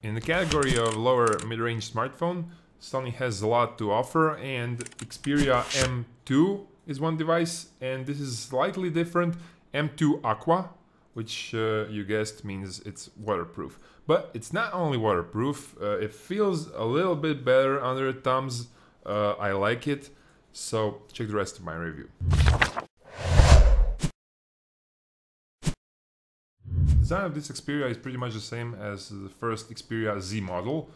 In the category of lower mid-range smartphone, Sony has a lot to offer, and Xperia M2 is one device, and this is slightly different. M2 Aqua, which you guessed means it's waterproof. But it's not only waterproof, it feels a little bit better under the thumbs. I like it, so check the rest of my review. The design of this Xperia is pretty much the same as the first Xperia Z model,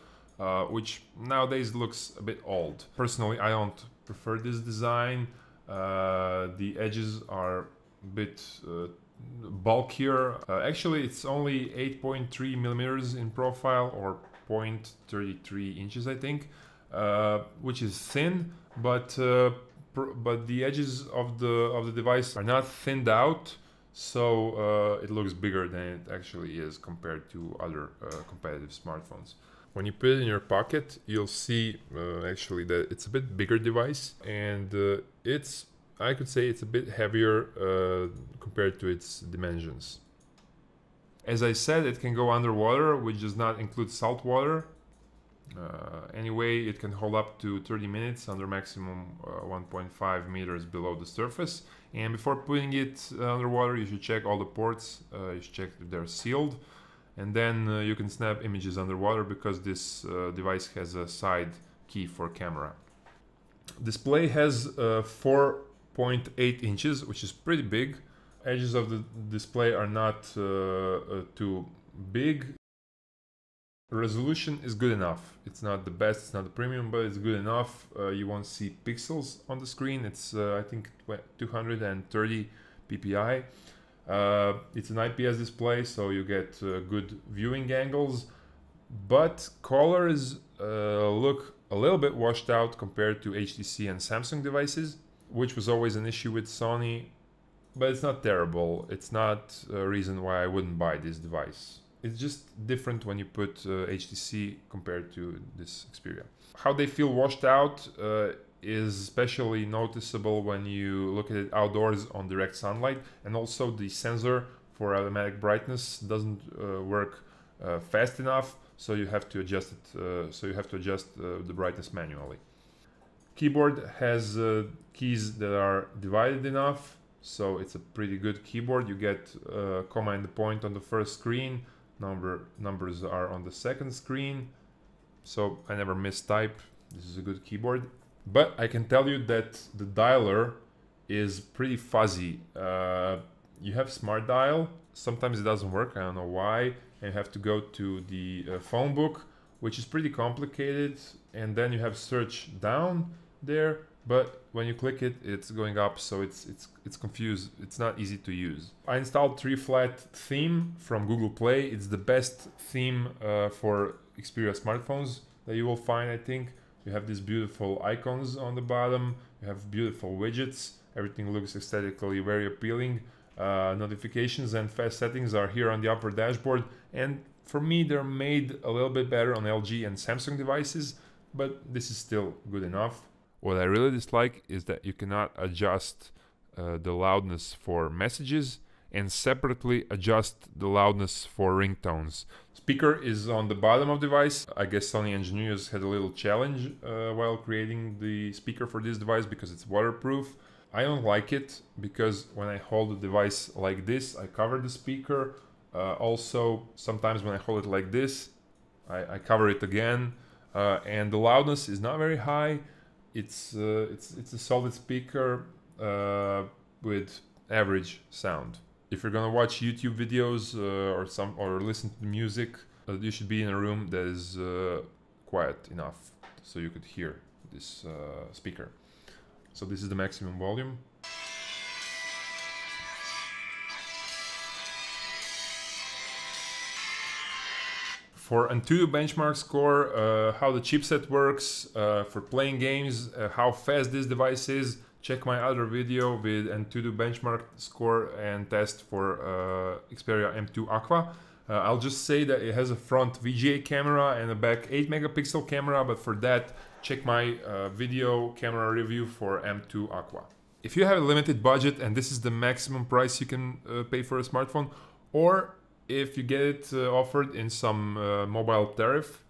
which nowadays looks a bit old. Personally, I don't prefer this design. The edges are a bit bulkier. Actually, it's only 8.3 millimeters in profile, or 0.33 inches, I think, which is thin, but the edges of the device are not thinned out. So it looks bigger than it actually is compared to other competitive smartphones. When you put it in your pocket, you'll see actually that it's a bit bigger device, and I could say it's a bit heavier compared to its dimensions. As I said, it can go underwater, which does not include salt water. Anyway, it can hold up to 30 minutes under maximum 1.5 meters below the surface. And before putting it underwater, you should check all the ports. You should check if they're sealed. And then you can snap images underwater, because this device has a side key for camera. Display has 4.8 inches, which is pretty big. Edges of the display are not too big. Resolution is good enough. It's not the best, it's not the premium, but it's good enough. You won't see pixels on the screen. It's I think 230 ppi. It's an IPS display, so you get good viewing angles, but colors look a little bit washed out compared to HTC and Samsung devices, which was always an issue with Sony, but it's not terrible. It's not a reason why I wouldn't buy this device. It's just different when you put HTC compared to this Xperia. How they feel washed out is especially noticeable when you look at it outdoors on direct sunlight, and also the sensor for automatic brightness doesn't work fast enough, so you have to adjust it. So you have to adjust the brightness manually. Keyboard has keys that are divided enough, so it's a pretty good keyboard. You get comma and the point on the first screen. Numbers are on the second screen, so I never mistype. This is a good keyboard. But I can tell you that the dialer is pretty fuzzy. You have smart dial, sometimes it doesn't work, I don't know why, and you have to go to the phone book, which is pretty complicated, and then you have search down there, but when you click it, it's going up, so it's confused. It's not easy to use. I installed 3Flat theme from Google Play. It's the best theme for Xperia smartphones that you will find, I think. You have these beautiful icons on the bottom. You have beautiful widgets. Everything looks aesthetically very appealing. Notifications and fast settings are here on the upper dashboard. And for me, they're made a little bit better on LG and Samsung devices, but this is still good enough. What I really dislike is that you cannot adjust the loudness for messages and separately adjust the loudness for ringtones. Speaker is on the bottom of the device. I guess Sony engineers had a little challenge while creating the speaker for this device, because it's waterproof. I don't like it because when I hold the device like this, I cover the speaker. Also, sometimes when I hold it like this, I cover it again, and the loudness is not very high. It's a solid speaker with average sound. If you're gonna watch YouTube videos or listen to music, you should be in a room that is quiet enough so you could hear this speaker. So this is the maximum volume. For Antutu benchmark score, how the chipset works, for playing games, how fast this device is, check my other video with Antutu benchmark score and test for Xperia M2 Aqua. I'll just say that it has a front VGA camera and a back 8 megapixel camera, but for that, check my video camera review for M2 Aqua. If you have a limited budget and this is the maximum price you can pay for a smartphone, or if you get it offered in some mobile tariff,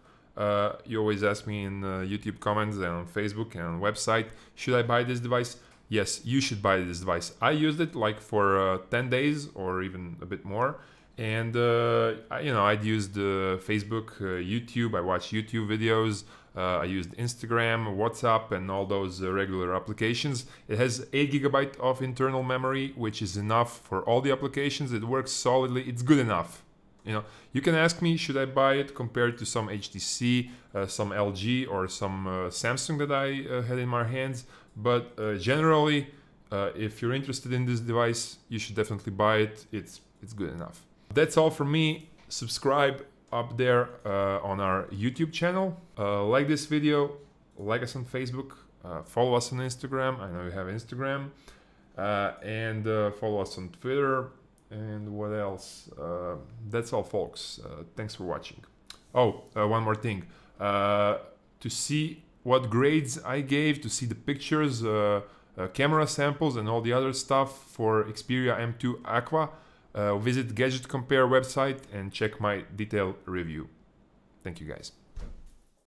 you always ask me in YouTube comments and on Facebook and on website, should I buy this device? Yes, you should buy this device. I used it like for 10 days or even a bit more. And, I'd used Facebook, YouTube, I watched YouTube videos, I used Instagram, WhatsApp, and all those regular applications. It has 8 GB of internal memory, which is enough for all the applications. It works solidly. It's good enough. You can ask me, should I buy it compared to some HTC, some LG, or some Samsung that I had in my hands. But generally, if you're interested in this device, you should definitely buy it. It's good enough. That's all from me. Subscribe up there on our YouTube channel. Like this video, like us on Facebook, follow us on Instagram. I know you have Instagram. And follow us on Twitter. And what else? That's all, folks. Thanks for watching. Oh, one more thing. To see what grades I gave, to see the pictures, camera samples, and all the other stuff for Xperia M2 Aqua, visit GdgtCompare website and check my detailed review. Thank you, guys.